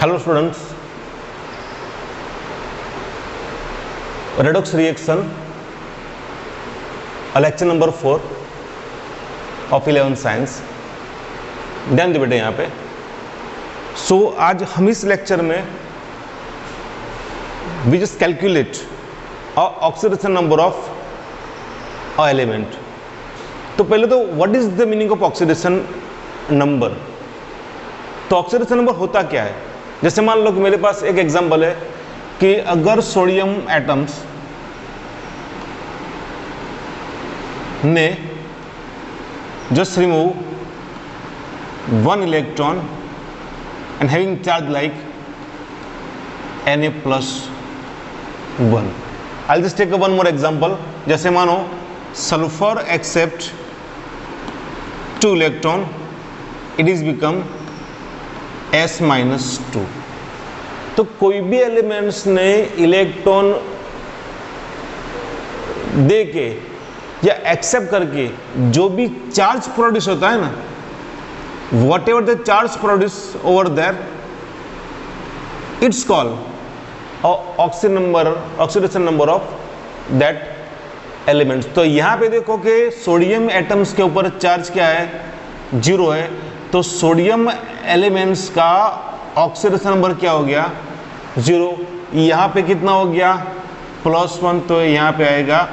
Hello students, redox reaction lecture number 4 of 11 science। ध्यान दे बेटे यहाँ पे। आज हम इस लेक्चर में we just calculate oxidation number of a element। तो पहले तो what is the meaning of oxidation number? तो ऑक्सीडेशन नंबर होता क्या है? जैसे मान लो कि मेरे पास एक एग्जांपल है कि अगर सोडियम एटम्स ने just remove one electron and having charge like Na+1। I just take one more example. जैसे मानो sulphur accept 2 electron, it is become S-2। तो कोई भी एलिमेंट्स ने इलेक्ट्रॉन दे के या एक्सेप्ट करके जो भी चार्ज प्रोड्यूस होता है ना, whatever the charge produce over there, it's called oxidation number of that elements. तो यहां पे देखो कि सोडियम एटम्स के ऊपर चार्ज क्या है? 0 है। तो सोडियम एलिमेंट्स का ऑक्सीडेशन नंबर क्या हो गया? 0। यहाँ पे कितना हो गया? +1। तो यहाँ पे आएगा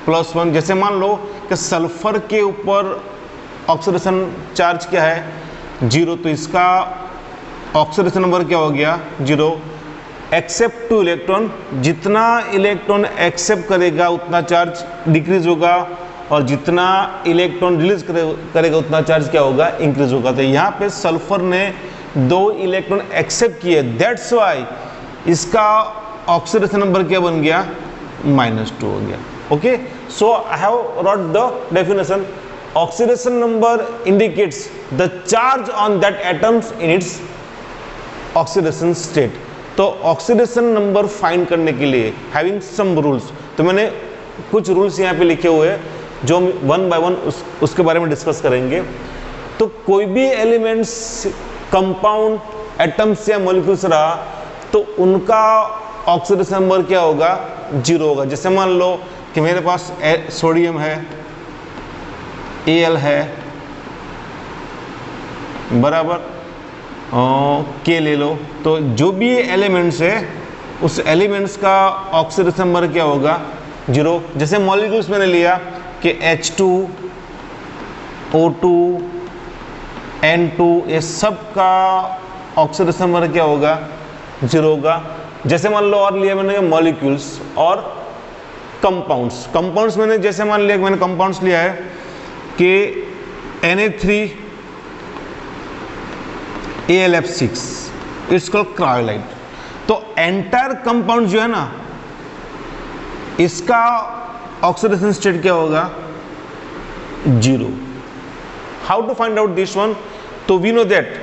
+1। जैसे मान लो कि सल्फर के ऊपर ऑक्सीडेशन चार्ज क्या है? 0। तो इसका ऑक्सीडेशन नंबर क्या हो गया? 0। एक्सेप्ट 2 इलेक्ट्रॉन, जितना इलेक्ट्रॉन एक्सेप्ट करेगा उतना चार्ज डिक्रीज होगा, और जितना इलेक्ट्रॉन रिलीज करेगा उतना चार्ज क्या होगा? इंक्रीज होगा। तो यहाँ पे सल्फर ने 2 इलेक्ट्रॉन एक्सेप्ट किए, दैट्स वाई इसका ऑक्सीडेशन नंबर क्या बन गया? -2 हो गया। Okay, so I have wrote the definition. Oxidation number indicates the charge on that atoms in its oxidation state. तो ऑक्सीडेशन नंबर फाइंड करने के लिए हैविंग सम रूल्स, तो मैंने कुछ रूल्स यहाँ पे लिखे हुए हैं जो वन बाय वन उसके बारे में डिस्कस करेंगे। तो कोई भी एलिमेंट्स कंपाउंड एटम्स या मॉलिक्यूल्स रहा तो उनका ऑक्सीडेशन नंबर क्या होगा? 0 होगा। जैसे मान लो कि मेरे पास सोडियम है, Al है, बराबर K ले लो। तो जो भी एलिमेंट्स है उस एलिमेंट्स का ऑक्सीडेशन नंबर क्या होगा? 0। जैसे मॉलिक्यूल्स मैंने लिया कि H2, O2, N2, ये सब का ऑक्सीडेशन नंबर क्या होगा? 0 होगा। जैसे मान लो और लिया मैंने मॉलिक्यूल्स और कंपाउंड्स मैंने जैसे मान लिया कि मैंने कंपाउंड्स लिया है कि Na3Al(F6), इट्स कॉल्ड क्रायोलाइट। तो एंटायर कंपाउंड जो है ना, इसका ऑक्सीडेशन स्टेट क्या होगा? 0। How to find out this one? तो we know that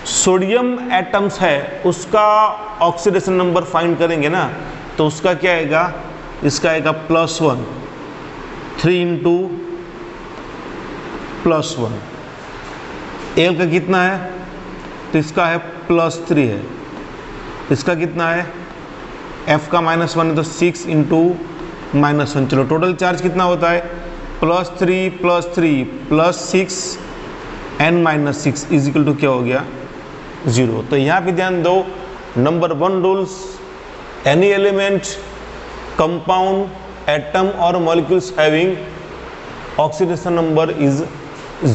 sodium atoms है, उसका ऑक्सीडेशन नंबर फाइंड करेंगे ना, तो उसका क्या आएगा? इसका आएगा +1। 3 × +1। Al का कितना है? तो इसका है +3 है। इसका कितना है? F का -1 है, तो 6 × -1। चलो टोटल चार्ज कितना होता है? +3 +3 +6 n -6 इज इक्वल टू क्या हो गया? 0। तो यहाँ पे ध्यान दो, number 1 rules, any element compound atom और molecules having oxidation number is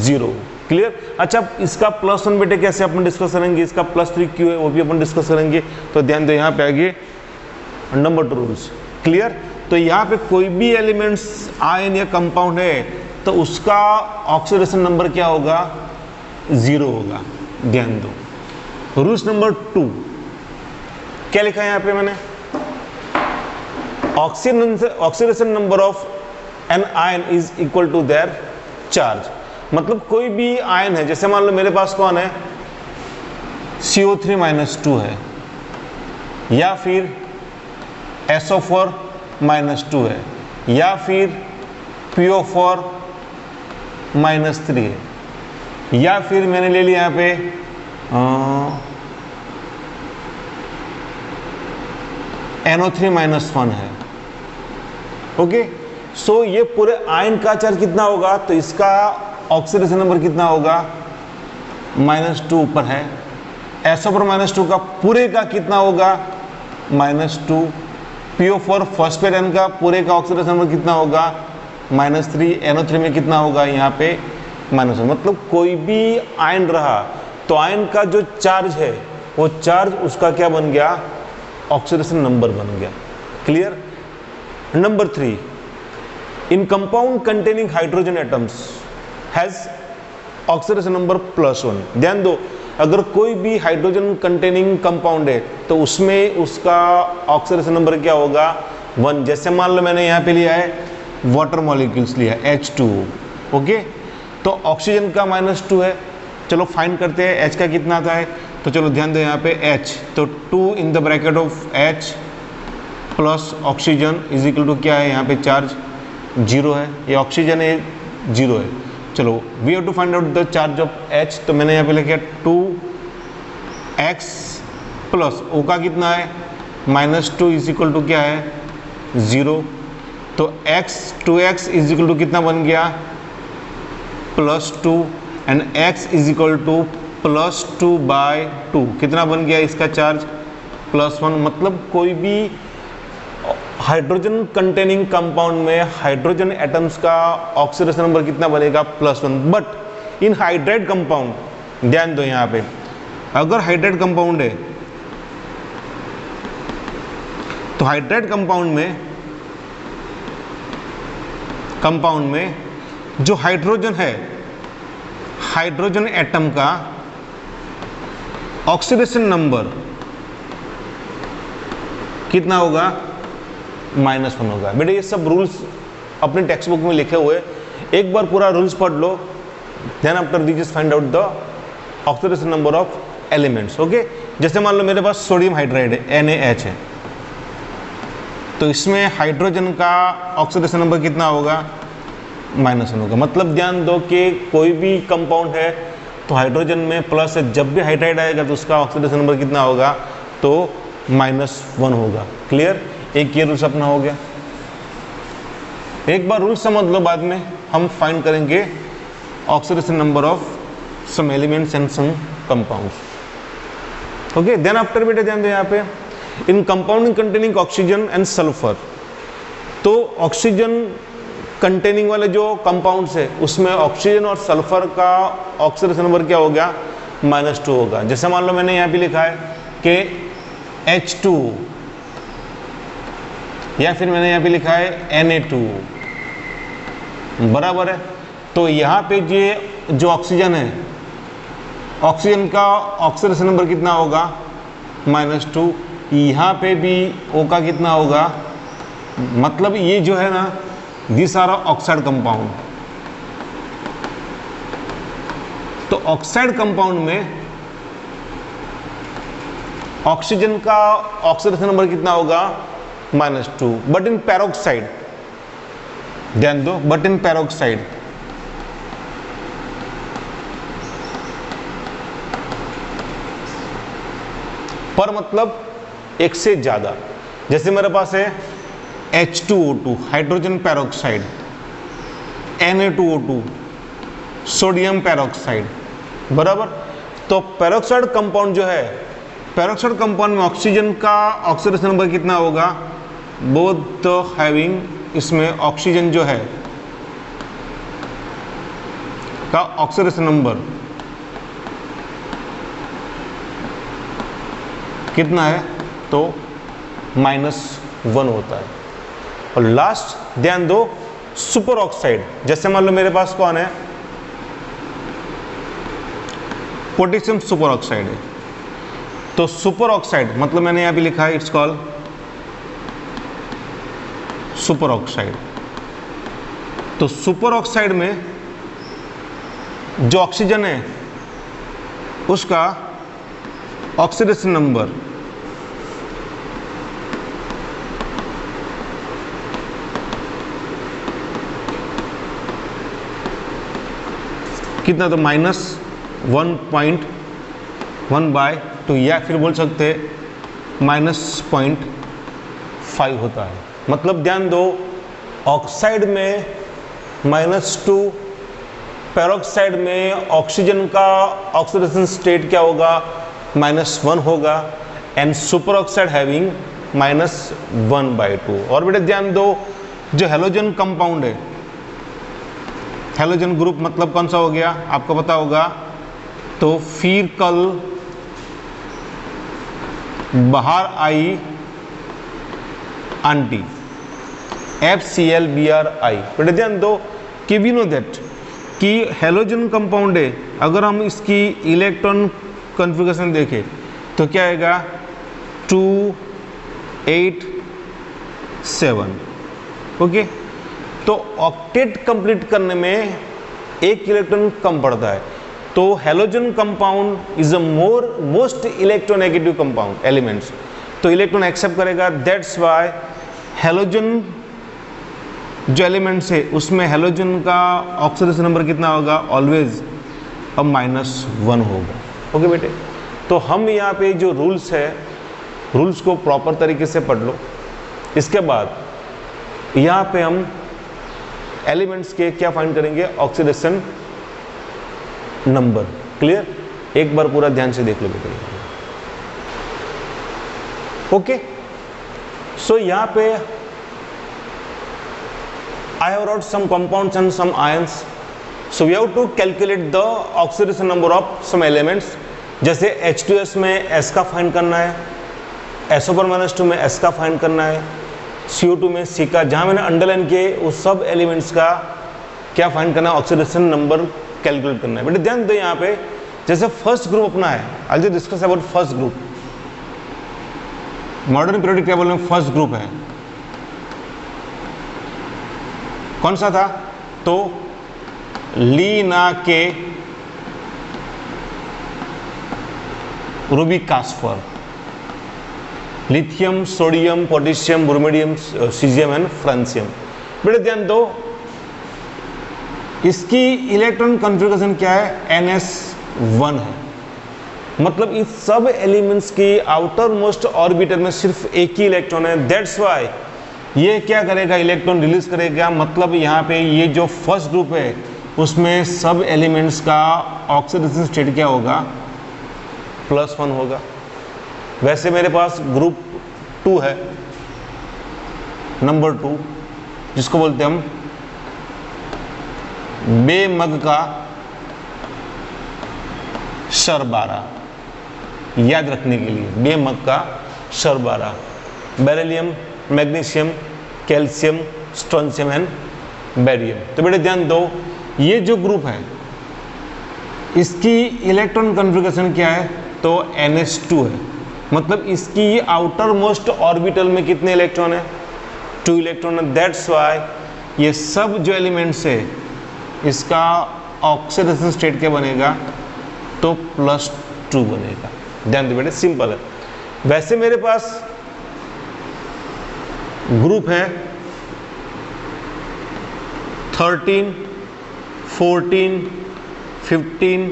0। Clear? अच्छा, इसका +1 बेटे कैसे अपन डिस्कस करेंगे, इसका +3 क्यों है वो भी अपन डिस्कस करेंगे। तो ध्यान दो यहाँ पे आगे नंबर 2 रूल्स। क्लियर? तो यहाँ पे कोई भी एलिमेंट्स आयन या कंपाउंड है तो उसका ऑक्सीडेशन नंबर क्या होगा? 0 होगा। ध्यान दो। रूल्स नंबर 2 क्या लिखा है यहाँ पे मैंने? Oxidation number of an ion is equal to their charge. मतलब कोई भी आयन है, जैसे मान लो मेरे पास कौन है? CO3-2 है, या फिर SO4-2 है, या फिर PO4-3 है, या फिर मैंने ले लिया यहाँ पे NO3 -1 है। ओके, सो ये पूरे आयन का चार्ज कितना होगा, तो इसका ऑक्सीडेशन नंबर कितना होगा, -2 ऊपर है। SO पर -2 का पूरे का कितना होगा, -2। PO4 फॉस्फेट आयन का पूरे का ऑक्सीडेशन नंबर कितना होगा, -3। NO3 में कितना होगा, यहाँ पे -1। मतलब कोई भी आयन रहा तो आयन का जो चार्ज है वो चार्ज उसका क्या बन गया, ऑक्सीडेशन नंबर बन गया। Clear. Number 3, in compound containing hydrogen atoms has oxidation number +1। ध्यान दो, अगर कोई भी हाइड्रोजन कंटेनिंग कंपाउंड है तो उसमें उसका ऑक्सीडेशन नंबर क्या होगा, 1। जैसे मान लो मैंने यहाँ पे लिया है वाटर मॉलिक्यूल्स लिया H2O। ओके, तो ऑक्सीजन का -2 है। चलो फाइंड करते हैं H का कितना आता है, तो चलो ध्यान दो यहाँ पे H, तो 2 in the bracket of H plus oxygen is equal to क्या है, यहाँ पे चार्ज 0 है, ये ऑक्सीजन है 0 है। चलो we have to find out the charge of H, तो मैंने यहाँ पे लिखा 2x प्लस O का कितना है, -2 इज इक्वल टू क्या है, 0। तो 2x इज इक्वल टू कितना बन गया, +2, and x is equal to +2/2 कितना बन गया इसका चार्ज, +1। मतलब कोई भी हाइड्रोजन कंटेनिंग कंपाउंड में हाइड्रोजन एटम्स का ऑक्सीडेशन नंबर कितना बनेगा, +1। बट इन हाइड्राइड कंपाउंड, ध्यान दो यहाँ पे, अगर हाइड्राइड कंपाउंड है तो हाइड्राइड कंपाउंड में जो हाइड्रोजन है, हाइड्रोजन एटम का ऑक्सीडेशन नंबर कितना होगा, -1 होगा। बेटे ये सब रूल्स अपने टेक्स्ट बुक में लिखे हुए, एक बार पूरा रूल्स पढ़ लो, then after this find out the oxidation number of elements. Okay, जैसे मान लो मेरे पास सोडियम हाइड्राइड है NaH है, तो इसमें हाइड्रोजन का ऑक्सीडेशन नंबर कितना होगा, -1 होगा। मतलब ध्यान दो कि कोई भी कंपाउंड है तो हाइड्रोजन में प्लस है, जब भी हाइड्राइड आएगा तो उसका ऑक्सीडेशन नंबर कितना होगा, तो -1 होगा। क्लियर, एक ये रूल्स अपना हो गया। एक बार रूल समझ लो, बाद में हम फाइंड करेंगे oxidation number of some elements and some compounds. Okay, then after बेटे ध्यान दो यहाँ पे, in compound containing oxygen and sulphur, तो ऑक्सीजन कंटेनिंग वाले जो कंपाउंड्स है उसमें ऑक्सीजन और सल्फर का ऑक्सीडेशन नंबर क्या हो गया, -2 होगा। जैसे मान लो मैंने यहाँ पे लिखा है कि H2, या फिर मैंने यहाँ पे लिखा है Na2, बराबर है। तो यहाँ पे ये जो ऑक्सीजन है, ऑक्सीजन का ऑक्सीडेशन नंबर कितना होगा, -2। यहाँ पे भी O का कितना होगा, मतलब ये जो है ना, दिस आर ऑक्साइड कंपाउंड। तो ऑक्साइड कंपाउंड में ऑक्सीजन का ऑक्सीडेशन नंबर कितना होगा, -2। बट इन पैरोक्साइड, ध्यान दो, बट इन पैरोक्साइड पर मतलब एक से ज्यादा, जैसे मेरे पास है H2O2 hydrogen peroxide, Na2O2 sodium peroxide, बराबर। तो पैरोक्साइड कंपाउंड जो है, पैरोक्साइड कंपाउंड में ऑक्सीजन का ऑक्सीडेशन नंबर कितना होगा, बोथ हैविंग, इसमें ऑक्सीजन जो है का ऑक्सीडेशन नंबर कितना है, तो -1 होता है। और लास्ट ध्यान दो, सुपर ऑक्साइड, जैसे मान लो मेरे पास कौन है, पोटेशियम सुपर ऑक्साइड है। तो सुपर ऑक्साइड मतलब मैंने यहां पे लिखा है, इट्स कॉल्ड सुपर ऑक्साइड। तो सुपर ऑक्साइड में जो ऑक्सीजन है उसका ऑक्सीडेशन नंबर कितना, तो -1.1/2, या फिर बोल सकते -0.1 5 होता है। मतलब ध्यान दो, ऑक्साइड में -2, पेरोक्साइड में ऑक्सीजन का ऑक्सीडेशन स्टेट क्या होगा, -1 होगा, एंड सुपर ऑक्साइड हैविंग -1/2। और बेटे ध्यान दो, जो हेलोजन कंपाउंड है, हेलोजन ग्रुप मतलब कौन सा हो गया आपको पता होगा, तो फिर कल बाहर आई आंटी, FClBrI। बेटे ध्यान दो कि वी नो दैट कि हेलोजन कंपाउंड है, अगर हम इसकी इलेक्ट्रॉन कॉन्फ़िगरेशन देखें तो क्या आएगा, 2 8 7। ओके, तो ऑक्टेट कंप्लीट करने में 1 इलेक्ट्रॉन कम पड़ता है, तो halogen compound is a most electronegative compound elements, तो इलेक्ट्रॉन एक्सेप्ट करेगा। दैट्स वाई हेलोजन जो एलिमेंट्स है उसमें हेलोजन का ऑक्सीडेशन नंबर कितना होगा, ऑलवेज अब -1 होगा। ओके बेटे, तो हम यहाँ पे जो रूल्स है, रूल्स को प्रॉपर तरीके से पढ़ लो। इसके बाद यहाँ पे हम एलिमेंट्स के क्या फाइंड करेंगे, ऑक्सीडेशन नंबर। क्लियर, एक बार पूरा ध्यान से देख लो बेटे। ओके, सो यहाँ पे I have wrote some compounds and some ions, so we have to calculate the oxidation number of some elements। जैसे H2S में S का फाइंड करना है, SO4-2 में S का फाइंड करना है, CO2 में C का, जहाँ मैंने अंडरलाइन किए उस सब एलिमेंट्स का क्या फाइंड करना है, ऑक्सीडेशन नंबर कैलकुलेट करना है। बेटे ध्यान दो यहाँ पे, जैसे फर्स्ट ग्रुप अपना है, I will discuss about first group. Modern periodic table में फर्स्ट ग्रुप है, कौन सा था, तो लीना के रूबिक कास्पर, lithium, sodium, potassium, rubidium, caesium and francium. बेटे ध्यान दो, इसकी इलेक्ट्रॉन कॉन्फ़िगरेशन क्या है, NS1 है। मतलब इस सब एलिमेंट्स की आउटर मोस्ट ऑर्बिटल में सिर्फ एक ही इलेक्ट्रॉन है। दैट्स वाई ये क्या करेगा, इलेक्ट्रॉन रिलीज करेगा। मतलब यहाँ पे ये जो फर्स्ट ग्रुप है उसमें सब एलिमेंट्स का ऑक्सीडेशन स्टेट क्या होगा, +1 होगा। वैसे मेरे पास ग्रुप 2 है, नंबर 2, जिसको बोलते हम बेमग का शर्बारा। याद रखने के लिए, बेमग का शर्बारा, beryllium, magnesium, calcium, strontium and barium. तो बेटे ध्यान दो, ये जो ग्रुप है इसकी इलेक्ट्रॉन कॉन्फ़िगरेशन क्या है, तो NS2 है। मतलब इसकी आउटर मोस्ट ऑर्बिटल में कितने इलेक्ट्रॉन है, 2 इलेक्ट्रॉन है। दैट्स वाई ये सब जो एलिमेंट्स है इसका ऑक्सीडेशन स्टेट क्या बनेगा, तो +2 बनेगा। ध्यान दो बेटे, सिंपल है। वैसे मेरे पास ग्रुप है 13, 14, 15,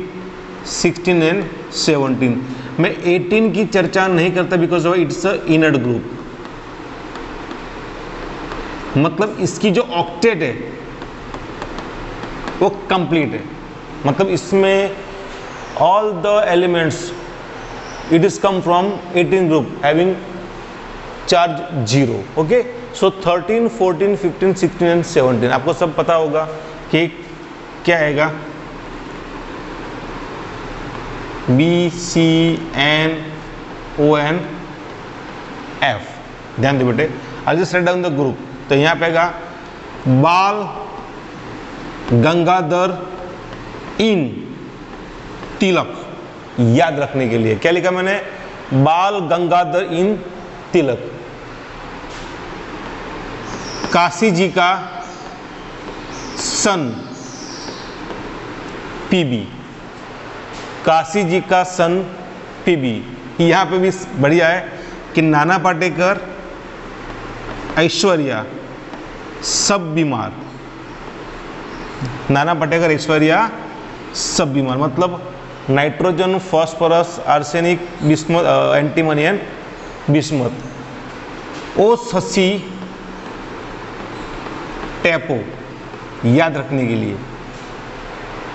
16 एंड 17। मैं 18 की चर्चा नहीं करता because of it's a inner group. मतलब इसकी जो ऑक्टेट है वो कंप्लीट है। मतलब इसमें all the elements it is come from 18 group having charge 0। Okay, so 13, 14, 15, 16 and 17 आपको सब पता होगा कि क्या आएगा, BCNONF। ध्यान दो बेटे, I just write down the group. तो यहाँ पे आएगा बाल गंगाधर इन तिलक। याद रखने के लिए क्या लिखा मैंने, बाल गंगाधर इन तिलक। काशी जी का सन PB, काशी जी का सन PB। यहाँ पे भी बढ़िया है कि नाना पाटेकर, ऐश्वर्या सब बीमार, नाना पाटेकर, ऐश्वर्या सब बीमार। मतलब nitrogen, phosphorus, arsenic, bismuth, antimony and bismuth. ओ ससी टैपो याद रखने के लिए,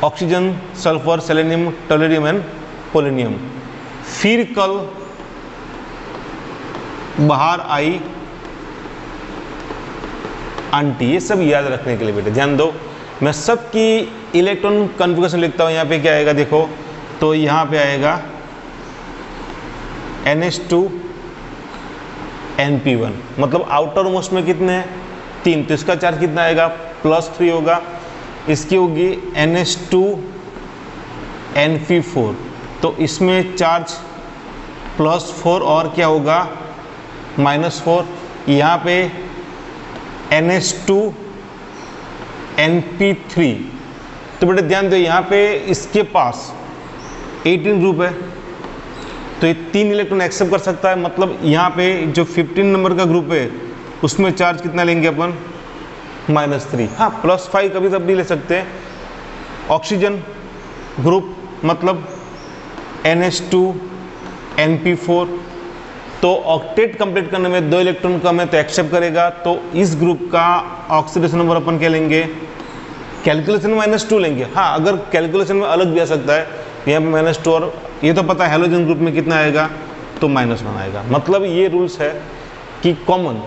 oxygen, sulphur, selenium, tellurium and polonium. फिर कल बाहर आई आंटी, ये सब याद रखने के लिए बेटे ध्यान दो। मैं सबकी इलेक्ट्रॉन कॉन्फ़िगरेशन लिखता हूँ। यहाँ पे क्या आएगा देखो, तो यहाँ पे आएगा NH2 NP1, मतलब आउटर मोस्ट में कितने हैं 3, तो इसका चार्ज कितना आएगा +3 होगा। इसकी होगी NH2 NP4, तो इसमें चार्ज +4 और क्या होगा -4। यहाँ पे NH2 NP3, तो बेटे ध्यान दो यहाँ पे इसके पास 18 ग्रुप है, तो ये 3 इलेक्ट्रॉन एक्सेप्ट कर सकता है, मतलब यहाँ पे जो 15 नंबर का ग्रुप है उसमें चार्ज कितना लेंगे अपन -3। हाँ +5 कभी तब भी ले सकते हैं। ऑक्सीजन ग्रुप मतलब NH2 NP4, तो ऑक्टेट कंप्लीट करने में 2 इलेक्ट्रॉन कम है तो एक्सेप्ट करेगा, तो इस ग्रुप का ऑक्सीडेशन नंबर अपन क्या लेंगे, कैलकुलेशन में -2 लेंगे। हाँ अगर कैलकुलेशन में अलग भी आ सकता है, यहाँ पे -2 और ये तो पता है हैलोजन ग्रुप में कितना आएगा तो -1 आएगा। मतलब ये रूल्स है कि कॉमन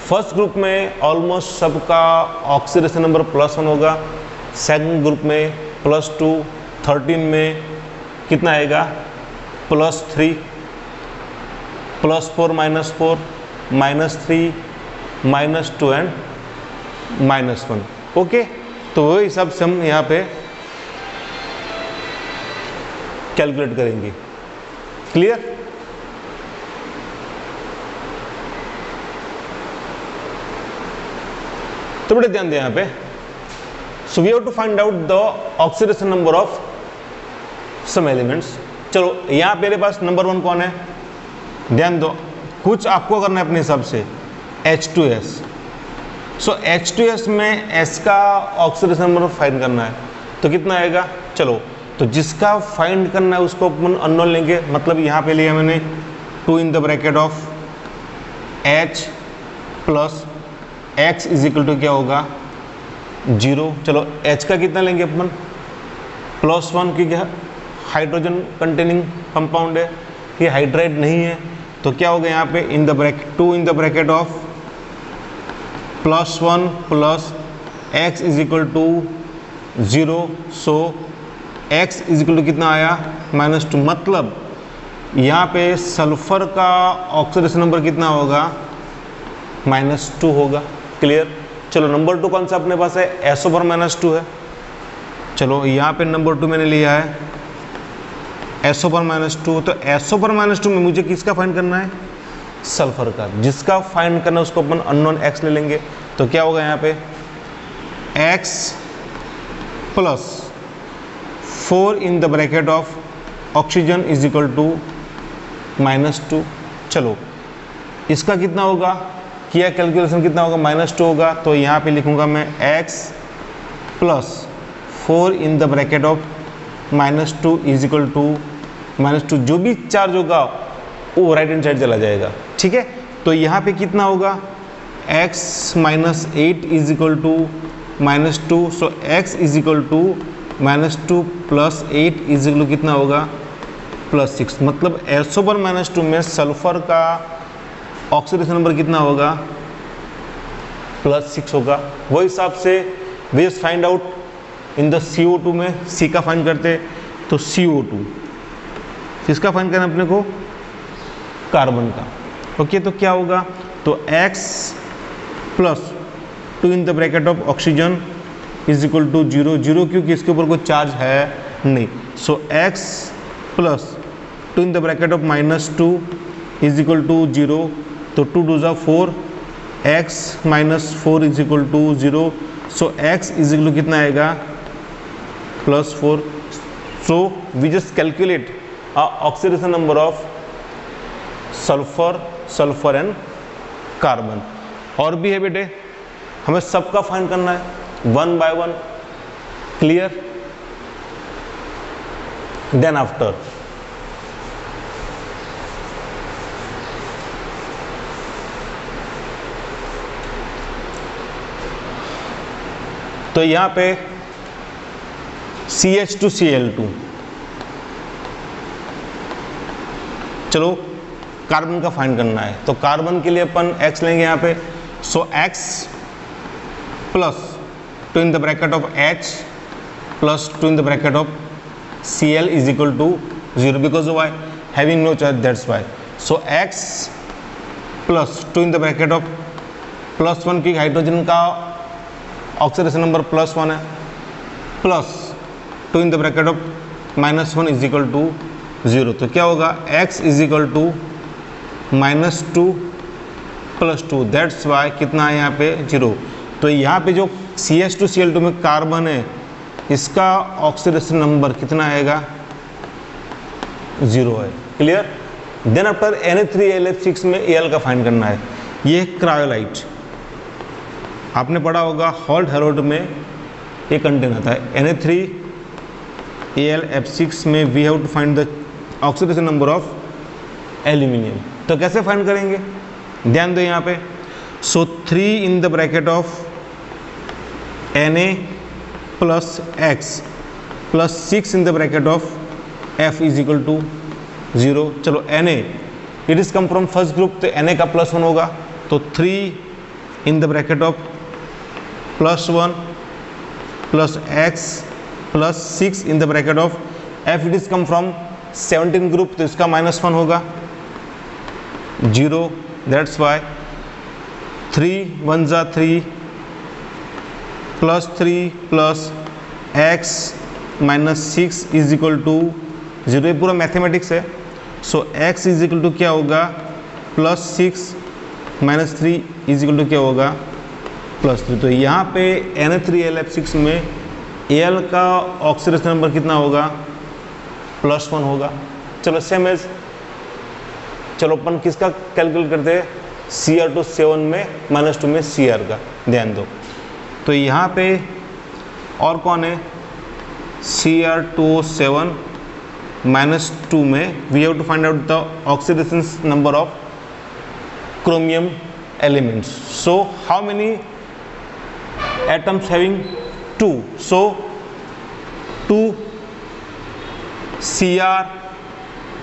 फर्स्ट ग्रुप में ऑलमोस्ट सबका ऑक्सीडेशन नंबर +1 होगा, सेकंड ग्रुप में +2, 13 में कितना आएगा +3, +4 -4 -3 -2 एंड -1। ओके, तो वो हिसाब से हम यहाँ पे कैलकुलेट करेंगे। क्लियर? तो बड़े ध्यान दें यहाँ पे, so we have to find out the oxidation number of some elements. चलो यहाँ मेरे पास नंबर 1 कौन है, ध्यान दो, कुछ आपको करना है अपने हिसाब से, H2S। सो H2S में S का ऑक्सीडेशन नंबर फाइंड करना है, तो कितना आएगा, चलो तो जिसका फाइंड करना है उसको अपन अननोन लेंगे, मतलब यहाँ पे लिया मैंने 2 in the bracket of H plus X is equal to क्या होगा 0। चलो H का कितना लेंगे अपन +1, क्योंकि हाइड्रोजन कंटेनिंग कंपाउंड है, ये हाइड्राइड नहीं है, तो क्या होगा यहाँ पे in the bracket 2 in the bracket of +1 plus X is equal to 0। So X is equal to कितना आया -2, मतलब यहाँ पे सल्फर का ऑक्सीडेशन नंबर कितना होगा -2 होगा। क्लियर? चलो नंबर 2 कौन सा अपने पास है, SO पर -2 है। चलो यहाँ पे नंबर 2 मैंने लिया है SO पर -2, तो SO पर -2 में मुझे किसका फाइंड करना है, सल्फर का। जिसका फाइंड करना है उसको अपन अननोन X ले लेंगे, तो क्या होगा यहाँ पे X plus 4 in the bracket of oxygen is equal to -2। चलो इसका कितना होगा, किया कैलकुलेशन कितना होगा -2 होगा, तो यहाँ पे लिखूंगा मैं X plus 4 in the bracket of -2 is equal to -2, जो भी चार्ज होगा वो राइट हैंड साइड चला जाएगा। ठीक है, तो यहाँ पे कितना होगा X - 8 is equal to -2। So X is equal to -2 plus 8 is equal to कितना होगा +6, मतलब SO पर -2 में सल्फर का ऑक्सीडेशन नंबर कितना होगा +6 होगा। वो हिसाब से we just find out in the CO2 में C का फाइंड करते, तो CO2 किसका फाइंड करना अपने को, कार्बन का। ओके, तो क्या होगा, तो X plus 2 in the bracket of oxygen is equal to 0, क्योंकि इसके ऊपर कोई चार्ज है नहीं। So X plus 2 in the bracket of -2 is equal to 0, तो 2 2 जा 4, X - 4 is equal to 0। So X is equal to कितना आएगा +4। So we just calculate oxidation number of sulphur and carbon. और भी है बेटे, हमें सबका फाइंड करना है 1 by 1। क्लियर? देन आफ्टर तो यहाँ पे CH2Cl2, चलो कार्बन का फाइंड करना है, तो कार्बन के लिए अपन X लेंगे यहाँ पे, so X plus 2 in the bracket of H plus 2 in the bracket of Cl is equal to 0 because why having no charge, that's why. So X plus 2 in the bracket of +1 की hydrogen का oxidation number +1 है, plus 2 in the bracket of -1 is equal to 0। तो क्या होगा, X is equal to -2 + 2, that's Y कितना है यहाँ पे 0। तो यहाँ पे जो CH2Cl2 में कार्बन है इसका ऑक्सीडेशन नंबर कितना आएगा, 0 है। क्लियर। देन आफ्टर Na3AlF6 में Al का फाइंड करना है। ये क्रायोलाइट आपने पढ़ा होगा, हॉल्ट हेरोल्ड में ये कंटेन आता है। Na3AlF6 में we have to find the oxidation number of aluminium. तो कैसे फाइंड करेंगे, ध्यान दो यहाँ पे। So 3 in the bracket of Na plus X plus 6 in the bracket of F is equal to 0। चलो Na it is come from first group, तो Na का +1 होगा, तो 3 in the bracket of +1 plus X plus 6 in the bracket of F it is come from 17 group, तो इसका -1 होगा, 0। That's Y 3 1 जा 3 plus 3 plus X -6 is equal to 0। ये पूरा मैथमेटिक्स है। So X is equal to क्या होगा, +6 -3 is equal to क्या होगा, +3। तो यहाँ पे Na3AlF6 में Al का ऑक्सीडेशन नंबर कितना होगा, +1 होगा। चलो सेम एज, चलो अपन किसका कैलकुलेट करते हैं, Cr2 में -2 में Cr का, ध्यान दो। तो यहाँ पे और कौन है, Cr2O7 -2 में we have to find out the oxidation number of chromium elements. So how many atoms having 2? So 2 Cr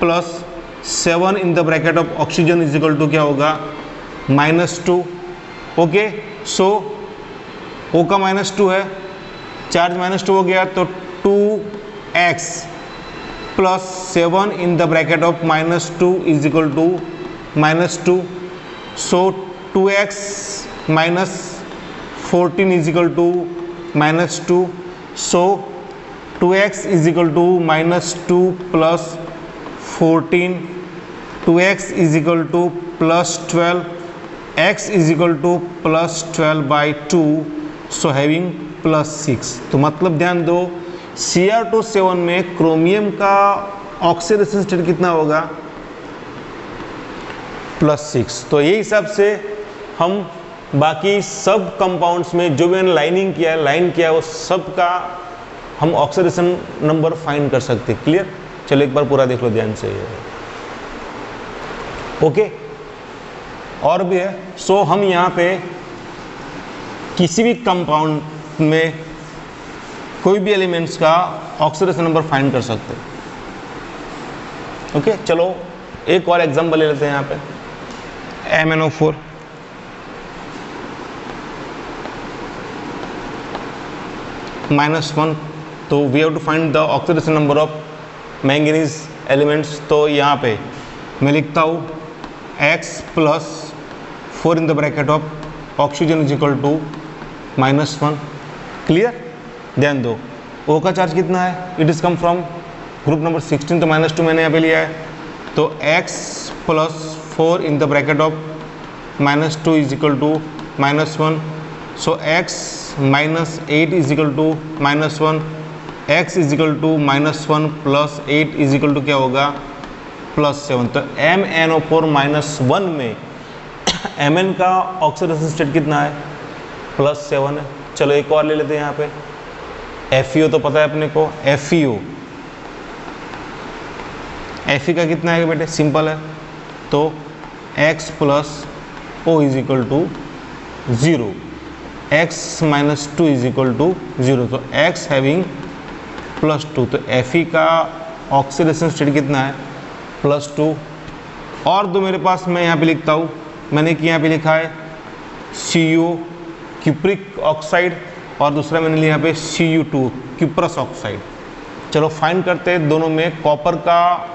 plus 7 in the bracket of oxygen is equal to क्या होगा, -2। ओके, सो O का -2 है, चार्ज -2 हो गया, तो 2x plus 7 in the bracket of -2 is equal to -2। So 2x minus 14 is equal to -2. So 2x is equal to -2 plus 14, 2x is equal to +12, x is equal to +12 by 2, so having +6। तो मतलब ध्यान दो, Cr2 में chromium का oxidation state कितना होगा, +6। तो ये हिसाब से हम बाकी सब कंपाउंड्स में जो भी मैंने लाइन किया है वो सब का हम ऑक्सीडेशन नंबर फाइंड कर सकते हैं। क्लियर। चलो एक बार पूरा देख लो ध्यान से। ओके, और भी है। सो हम यहाँ पे किसी भी कंपाउंड में कोई भी एलिमेंट्स का ऑक्सीडेशन नंबर फाइंड कर सकते हैं। ओके, चलो एक और एग्जांपल ले लेते हैं यहाँ पे, MnO4 -1। तो we have to find the oxidation number of manganese elements. तो यहाँ पे मैं लिखता हूँ X plus 4 in the bracket of oxygen is equal to -1। Clear. ध्यान दो, O का चार्ज कितना है, it is come from group number 16, तो -2 मैंने यहाँ पे लिया है। तो X plus 4 in the bracket of -2 is equal to -1। So X -8 is equal to -1, X is equal to -1 plus 8 is equal to क्या होगा, +7। तो MnO4 -1 में Mn का ऑक्सीडेशन स्टेट कितना है, +7 है। चलो एक और ले लेते हैं यहाँ पे, FeO तो पता है अपने को, FeO Fe का कितना है बेटे, सिंपल है। तो X plus O is equal to 0। x minus two is equal to 0, तो x हैविंग +2, तो Fe का ऑक्सीडेशन स्टेट कितना है +2। और दो मेरे पास मैं यहाँ पे लिखता हूँ, मैंने कि यहाँ पे लिखा है Cu क्यूप्रिक ऑक्साइड और दूसरा मैंने लिया यहाँ पे Cu2 क्यूप्रस ऑक्साइड। चलो फाइंड करते हैं दोनों में कॉपर का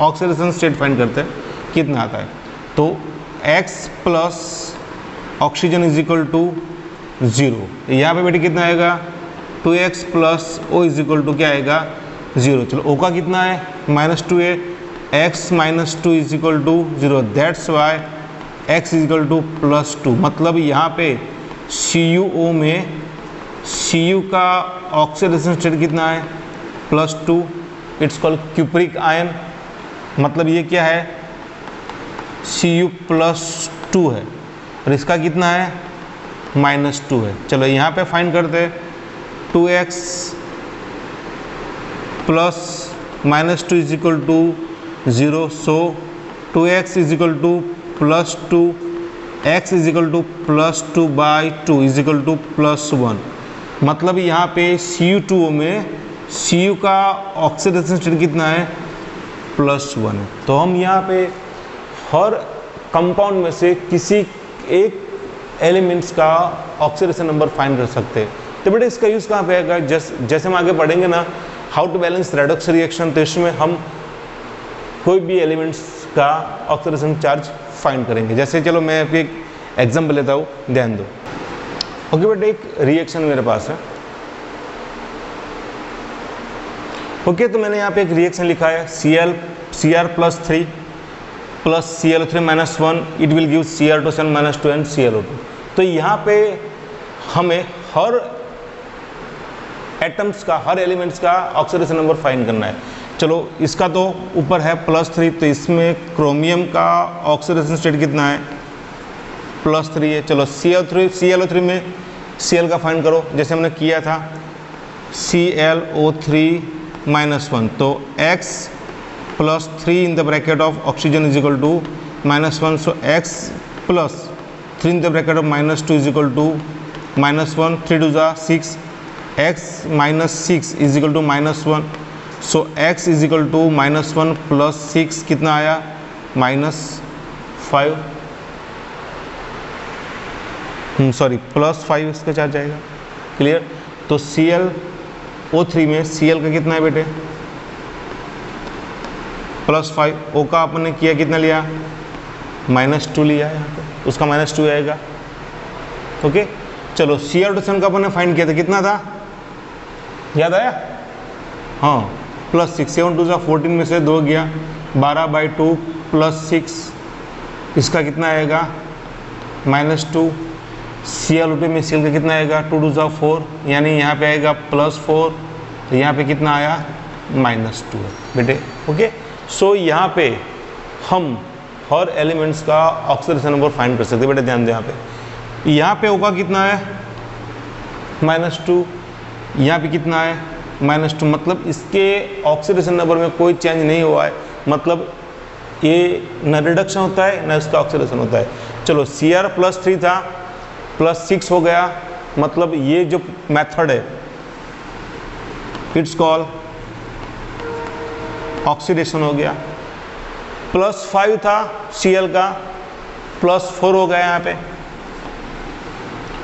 ऑक्सीडेशन स्टेट फाइंड करते हैं कितना आता है। तो X plus oxygen is equal to 0, यहाँ पे बेटे कितना आएगा 2x plus O is equal to क्या आएगा 0। चलो O का कितना है -2 है, x minus two is equal to 0, that's why x is equal to +2। मतलब यहाँ पे CuO में Cu का ऑक्सीडेशन स्टेट कितना है +2, इट्स कॉल्ड क्यूप्रिक आयन। मतलब ये क्या है Cu+2 है और इसका कितना है -2 है। चलो यहाँ पे फाइंड करते हैं 2x plus -2 is equal to 0, so 2x is equal to +2, x is equal to +2/2 is equal to +1। मतलब यहाँ पे Cu2O में Cu का ऑक्सीडेशन स्टेट कितना है +1 है। तो हम यहाँ पे हर कंपाउंड में से किसी एक एलिमेंट्स का ऑक्सीडेशन नंबर फाइंड कर सकते हैं। तो बेटा इसका यूज़ कहाँ पे आएगा, जैसे हम आगे पढ़ेंगे ना how to balance redox reaction, तो इसमें हम कोई भी एलिमेंट्स का ऑक्सीडेशन चार्ज फाइंड करेंगे। जैसे चलो मैं एक एग्जाम्पल लेता हूँ, ध्यान दो। ओके बेटा एक रिएक्शन मेरे पास है। ओके तो मैंने यहाँ पे एक रिएक्शन लिखा है Cr+3 plus Cl3-1, it will give Cr2 and ClO2। तो यहाँ पे हमें हर एटम्स का, हर एलिमेंट्स का ऑक्सीडेशन नंबर फाइंड करना है। चलो इसका तो ऊपर है +3, तो इसमें क्रोमियम का ऑक्सीडेशन स्टेट कितना है +3 है। चलो ClO3 में Cl का फाइंड करो, जैसे हमने किया था ClO3-1, तो x plus 3 in the bracket of oxygen is equal to -1, so x plus 3 in the bracket of -2 is equal to -1, 3 2 6, x -6 is equal to -1, so x is equal to -1 plus 6 कितना आया -5, sorry +5 इसका charge आएगा। Clear. तो ClO3 में Cl का कितना है बेटे +5, O का आपने किया कितना लिया -2 लिया यहाँ पे, उसका -2 आएगा। ओके चलो Cr2 का अपने फाइंड किया था, कितना था याद आया, हाँ +6, 7 2 14 में से 2 गया, 12/2 प्लस 6, इसका कितना आएगा -2। Cl2 में Cl का कितना आएगा 2 2 4, यानी यहाँ पे आएगा +4, तो यहाँ पे कितना आया -2 बेटे। ओके सो यहाँ पे हम हर एलिमेंट्स का ऑक्सीडेशन नंबर फाइंड कर सकते हैं। बेटे ध्यान दो यहाँ पे O का कितना है -2, यहाँ पे कितना है -2, मतलब इसके ऑक्सीडेशन नंबर में कोई चेंज नहीं हुआ है, मतलब ये न रिडक्शन होता है न इसका ऑक्सीडेशन होता है। चलो Cr+3 था +6 हो गया, मतलब ये जो मेथड है इट्स कॉल ऑक्सीडेशन हो गया। +5 था Cl का, +4 हो गया यहाँ पे,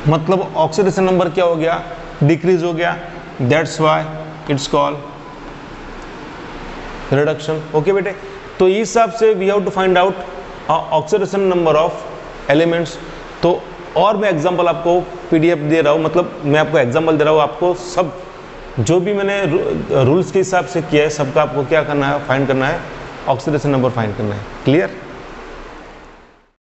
मतलब ऑक्सीडेशन नंबर क्या हो गया डिक्रीज हो गया, that's why it's call reduction. Okay बेटे, तो इस हिसाब से we have to find out oxidation number of elements. तो और मैं एग्जांपल आपको PDF दे रहा हूँ, मतलब मैं आपको एग्जांपल दे रहा हूँ, आपको सब जो भी मैंने रूल्स के हिसाब से किया है सबका आपको क्या करना है फाइंड करना है, ऑक्सीडेशन नंबर फाइंड करना है। क्लियर।